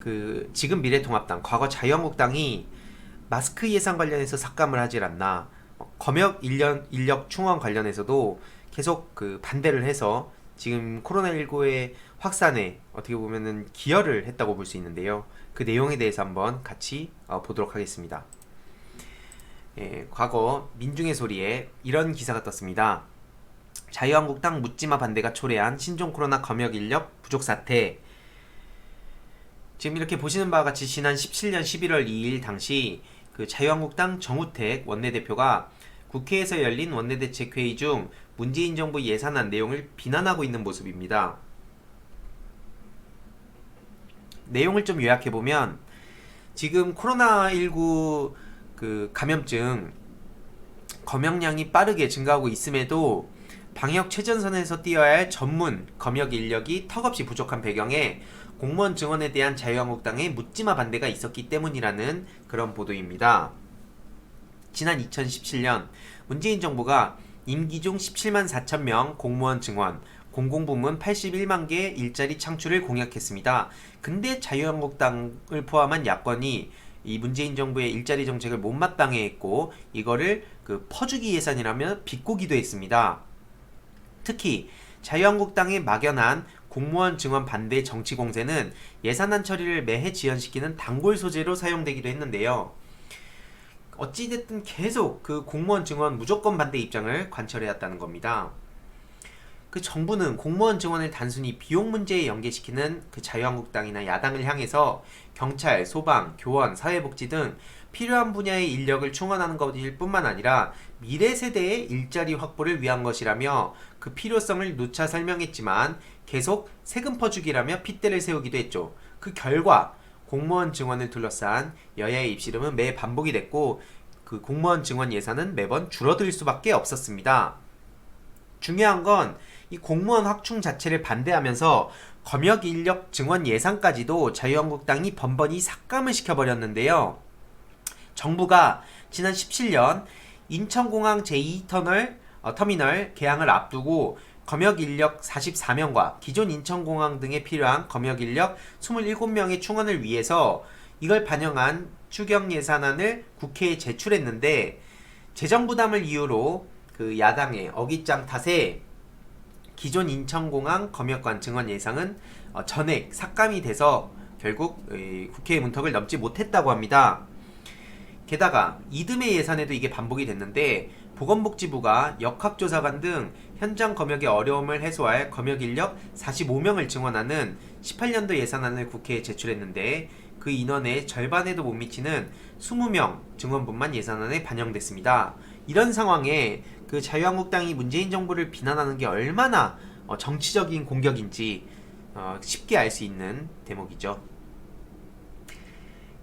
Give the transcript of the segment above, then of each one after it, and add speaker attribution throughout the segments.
Speaker 1: 지금 미래통합당, 과거 자유한국당이 마스크 예산 관련해서 삭감을 하질 않나. 검역 인력 충원 관련해서도 계속 반대를 해서 지금 코로나19의 확산에 어떻게 보면은 기여를 했다고 볼 수 있는데요. 그 내용에 대해서 한번 같이 보도록 하겠습니다. 과거 민중의 소리에 이런 기사가 떴습니다. 자유한국당 묻지마 반대가 초래한 신종 코로나 검역 인력 부족 사태. 지금 이렇게 보시는 바와 같이 지난 17년 11월 2일 당시 자유한국당 정우택 원내대표가 국회에서 열린 원내대책회의 중 문재인 정부 예산안 내용을 비난하고 있는 모습입니다. 내용을 좀 요약해보면 지금 코로나19 감염증 검역량이 빠르게 증가하고 있음에도 방역 최전선에서 뛰어야 할 전문 검역 인력이 턱없이 부족한 배경에 공무원 증원에 대한 자유한국당의 묻지마 반대가 있었기 때문이라는 그런 보도입니다. 지난 2017년 문재인 정부가 임기 중 17만 4천 명 공무원 증원, 공공부문 81만 개 일자리 창출을 공약했습니다. 근데 자유한국당을 포함한 야권이 이 문재인 정부의 일자리 정책을 못마땅해 했고 이거를 퍼주기 예산이라며 비꼬기도 했습니다. 특히 자유한국당의 막연한 공무원 증원 반대 정치 공세는 예산안 처리를 매해 지연시키는 단골 소재로 사용되기도 했는데요. 어찌됐든 계속 공무원 증원 무조건 반대 입장을 관철해왔다는 겁니다. 정부는 공무원 증원을 단순히 비용 문제에 연계시키는 자유한국당이나 야당을 향해서 경찰, 소방, 교원, 사회복지 등 필요한 분야의 인력을 충원하는 것일 뿐만 아니라 미래 세대의 일자리 확보를 위한 것이라며 그 필요성을 누차 설명했지만 계속 세금 퍼주기라며 핏대를 세우기도 했죠. 그 결과 공무원 증원을 둘러싼 여야의 입씨름은 매 반복이 됐고 공무원 증원 예산은 매번 줄어들 수밖에 없었습니다. 중요한 건 이 공무원 확충 자체를 반대하면서 검역 인력 증원 예산까지도 자유한국당이 번번이 삭감을 시켜버렸는데요. 정부가 지난 17년 인천공항 제2터미널 개항을 앞두고 검역 인력 44명과 기존 인천공항 등에 필요한 검역 인력 27명의 충원을 위해서 이걸 반영한 추경 예산안을 국회에 제출했는데 재정 부담을 이유로 야당의 어깃장 탓에 기존 인천공항 검역관 증원 예상은 전액 삭감이 돼서 결국 국회의 문턱을 넘지 못했다고 합니다. 게다가 이듬해 예산에도 이게 반복이 됐는데 보건복지부가 역학조사관 등 현장 검역의 어려움을 해소할 검역 인력 45명을 증원하는 18년도 예산안을 국회에 제출했는데 그 인원의 절반에도 못 미치는 20명 증원분만 예산안에 반영됐습니다. 이런 상황에 자유한국당이 문재인 정부를 비난하는 게 얼마나 정치적인 공격인지 쉽게 알 수 있는 대목이죠.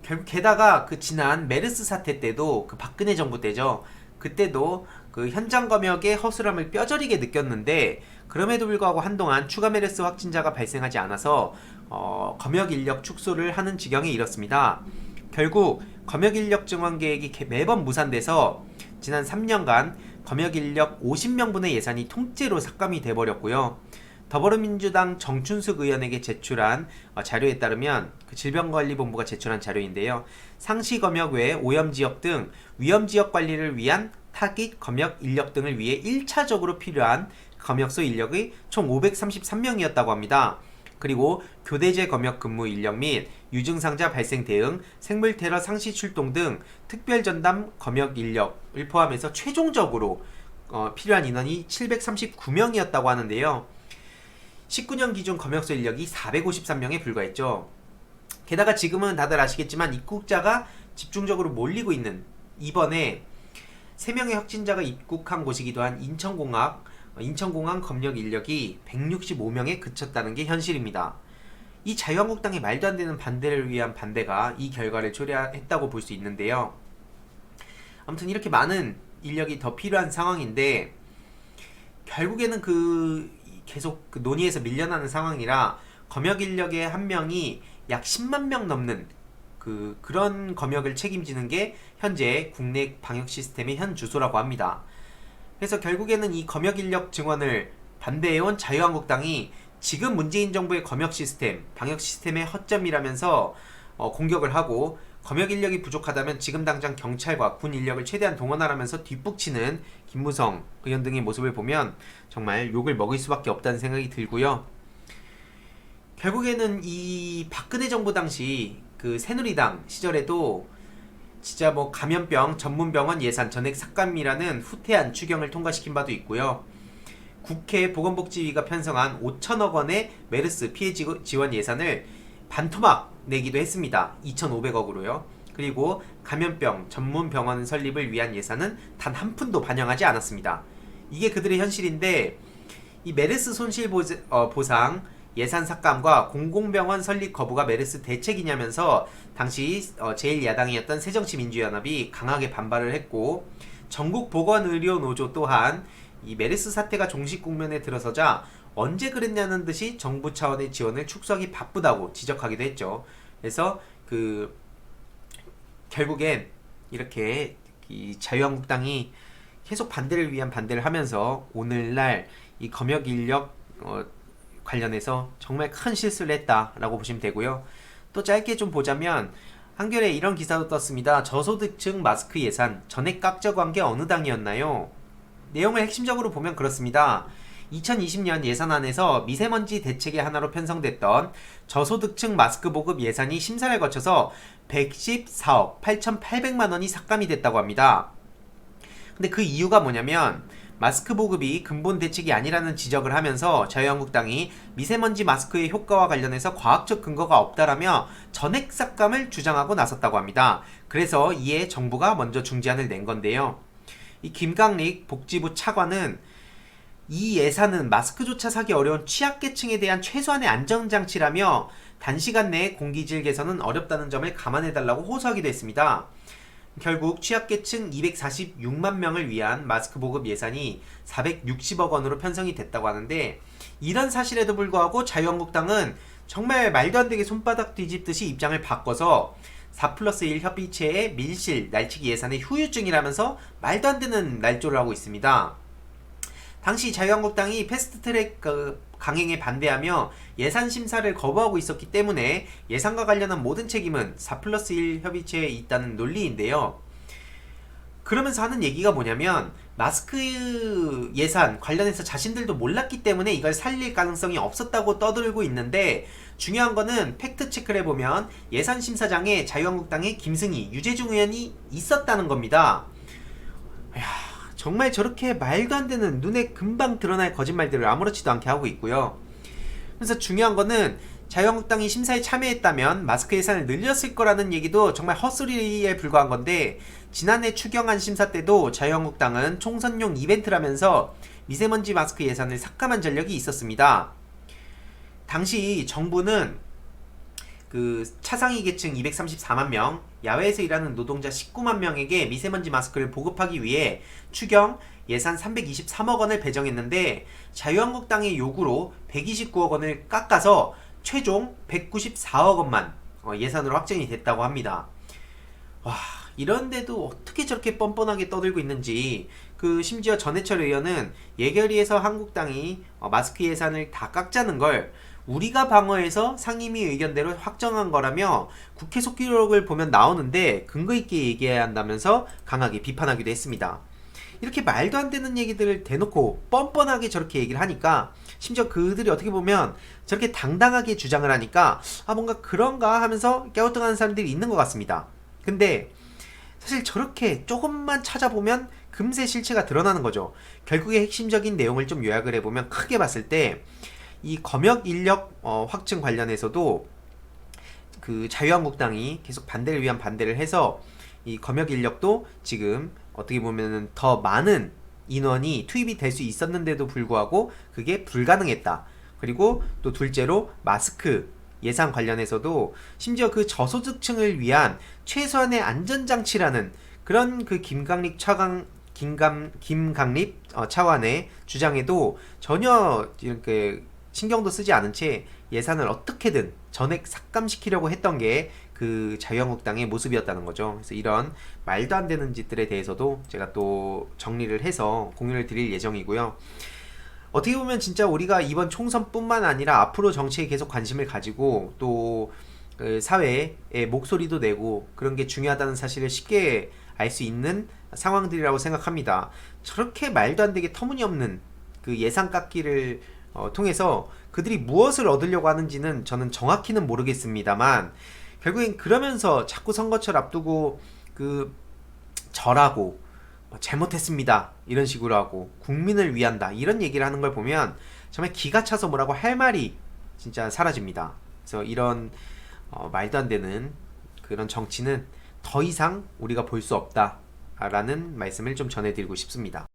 Speaker 1: 결국 게다가 지난 메르스 사태 때도 박근혜 정부 때죠. 그때도 현장 검역의 허술함을 뼈저리게 느꼈는데 그럼에도 불구하고 한동안 추가 메르스 확진자가 발생하지 않아서 검역 인력 축소를 하는 지경에 이렇습니다. 결국 검역 인력 증원 계획이 매번 무산돼서 지난 3년간 검역 인력 50명분의 예산이 통째로 삭감이 돼버렸고요. 더불어민주당 정춘숙 의원에게 제출한 자료에 따르면 질병관리본부가 제출한 자료인데요. 상시 검역 외에 오염지역 등 위험지역 관리를 위한 타깃 검역 인력 등을 위해 1차적으로 필요한 검역소 인력의 총 533명이었다고 합니다. 그리고 교대제 검역 근무 인력 및 유증상자 발생 대응, 생물테러 상시 출동 등 특별전담 검역 인력을 포함해서 최종적으로 필요한 인원이 739명이었다고 하는데요. 19년 기준 검역소 인력이 453명에 불과했죠. 게다가 지금은 다들 아시겠지만 입국자가 집중적으로 몰리고 있는 이번에 3명의 확진자가 입국한 곳이기도 한 인천공항 검역 인력이 165명에 그쳤다는 게 현실입니다. 이 자유한국당의 말도 안 되는 반대를 위한 반대가 이 결과를 초래했다고 볼 수 있는데요. 아무튼 이렇게 많은 인력이 더 필요한 상황인데 결국에는 계속 논의에서 밀려나는 상황이라 검역 인력의 한 명이 약 10만 명 넘는 그런 검역을 책임지는 게 현재 국내 방역 시스템의 현 주소라고 합니다. 그래서 결국에는 이 검역 인력 증원을 반대해온 자유한국당이 지금 문재인 정부의 검역 시스템, 방역 시스템의 허점이라면서 공격을 하고, 검역 인력이 부족하다면 지금 당장 경찰과 군 인력을 최대한 동원하라면서 뒷북치는 김무성 의원 등의 모습을 보면 정말 욕을 먹을 수밖에 없다는 생각이 들고요. 결국에는 이 박근혜 정부 당시 그 새누리당 시절에도 진짜 뭐 감염병 전문병원 예산 전액 삭감이라는 후퇴한 추경을 통과시킨 바도 있고요. 국회 보건복지위가 편성한 5천억 원의 메르스 피해 지원 예산을 반토막 내기도 했습니다. 2,500억으로요. 그리고 감염병 전문병원 설립을 위한 예산은 단 한 푼도 반영하지 않았습니다. 이게 그들의 현실인데, 이 메르스 손실 보상 예산 삭감과 공공병원 설립 거부가 메르스 대책이냐면서 당시 제1야당이었던 새정치민주연합이 강하게 반발을 했고, 전국보건의료노조 또한 이 메르스 사태가 종식 국면에 들어서자 언제 그랬냐는 듯이 정부 차원의 지원을 축소하기 바쁘다고 지적하기도 했죠. 그래서 결국엔 이렇게 이 자유한국당이 계속 반대를 위한 반대를 하면서 오늘날 이 검역 인력 관련해서 정말 큰 실수를 했다라고 보시면 되고요. 또 짧게 좀 보자면 한겨레에 이런 기사도 떴습니다. 저소득층 마스크 예산 전액 깍져간 게 어느 당이었나요? 내용을 핵심적으로 보면 그렇습니다. 2020년 예산안에서 미세먼지 대책의 하나로 편성됐던 저소득층 마스크 보급 예산이 심사를 거쳐서 114억 8,800만 원이 삭감이 됐다고 합니다. 근데 그 이유가 뭐냐면 마스크 보급이 근본 대책이 아니라는 지적을 하면서 자유한국당이 미세먼지 마스크의 효과와 관련해서 과학적 근거가 없다라며 전액 삭감을 주장하고 나섰다고 합니다. 그래서 이에 정부가 먼저 중재안을 낸 건데요. 이 김강릭 복지부 차관은 이 예산은 마스크조차 사기 어려운 취약계층에 대한 최소한의 안전장치라며 단시간 내에 공기질 개선은 어렵다는 점을 감안해달라고 호소하기도 했습니다. 결국 취약계층 246만 명을 위한 마스크 보급 예산이 460억 원으로 편성이 됐다고 하는데, 이런 사실에도 불구하고 자유한국당은 정말 말도 안 되게 손바닥 뒤집듯이 입장을 바꿔서 4+1 협의체의 밀실 날치기 예산의 후유증이라면서 말도 안 되는 날조를 하고 있습니다. 당시 자유한국당이 패스트트랙 강행에 반대하며 예산 심사를 거부하고 있었기 때문에 예산과 관련한 모든 책임은 4+1 협의체에 있다는 논리인데요. 그러면서 하는 얘기가 뭐냐면 마스크 예산 관련해서 자신들도 몰랐기 때문에 이걸 살릴 가능성이 없었다고 떠들고 있는데, 중요한 거는 팩트체크를 해보면 예산심사장에 자유한국당의 김승희, 유재중 의원이 있었다는 겁니다. 정말 저렇게 말도 안 되는 눈에 금방 드러날 거짓말들을 아무렇지도 않게 하고 있고요. 그래서 중요한 거는 자유한국당이 심사에 참여했다면 마스크 예산을 늘렸을 거라는 얘기도 정말 헛소리에 불과한 건데, 지난해 추경안 심사 때도 자유한국당은 총선용 이벤트라면서 미세먼지 마스크 예산을 삭감한 전력이 있었습니다. 당시 정부는 그 차상위 계층 234만 명, 야외에서 일하는 노동자 19만 명에게 미세먼지 마스크를 보급하기 위해 추경 예산 323억 원을 배정했는데, 자유한국당의 요구로 129억 원을 깎아서 최종 194억 원만 예산으로 확정이 됐다고 합니다. 와, 이런데도 어떻게 저렇게 뻔뻔하게 떠들고 있는지. 심지어 전해철 의원은 예결위에서 한국당이 마스크 예산을 다 깎자는 걸 우리가 방어해서 상임위 의견대로 확정한 거라며 국회 속기록을 보면 나오는데 근거 있게 얘기해야 한다면서 강하게 비판하기도 했습니다. 이렇게 말도 안 되는 얘기들을 대놓고 뻔뻔하게 저렇게 얘기를 하니까, 심지어 그들이 어떻게 보면 저렇게 당당하게 주장을 하니까 뭔가 그런가 하면서 갸우뚱하는 사람들이 있는 것 같습니다. 근데 사실 저렇게 조금만 찾아보면 금세 실체가 드러나는 거죠. 결국에 핵심적인 내용을 좀 요약을 해보면 크게 봤을 때 이 검역 인력 확충 관련해서도 그 자유한국당이 계속 반대를 위한 반대를 해서 이 검역 인력도 지금 어떻게 보면은 더 많은 인원이 투입이 될 수 있었는데도 불구하고 그게 불가능했다. 그리고 또 둘째로 마스크 예산 관련해서도 심지어 그 저소득층을 위한 최소한의 안전장치라는 그런 그 김강립 차관의 주장에도 전혀 이렇게 신경도 쓰지 않은 채 예산을 어떻게든 전액 삭감시키려고 했던 게 그 자유한국당의 모습이었다는 거죠. 그래서 이런 말도 안 되는 짓들에 대해서도 제가 또 정리를 해서 공유를 드릴 예정이고요. 어떻게 보면 진짜 우리가 이번 총선뿐만 아니라 앞으로 정치에 계속 관심을 가지고 또 그 사회에 목소리도 내고 그런 게 중요하다는 사실을 쉽게 알 수 있는 상황들이라고 생각합니다. 저렇게 말도 안 되게 터무니없는 그 예산 깎기를 통해서 그들이 무엇을 얻으려고 하는지는 저는 정확히는 모르겠습니다만 결국엔 그러면서 자꾸 선거철 앞두고 그 절하고 잘못했습니다 이런 식으로 하고 국민을 위한다 이런 얘기를 하는 걸 보면 정말 기가 차서 뭐라고 할 말이 진짜 사라집니다. 그래서 이런 말도 안 되는 그런 정치는 더 이상 우리가 볼 수 없다라는 말씀을 좀 전해드리고 싶습니다.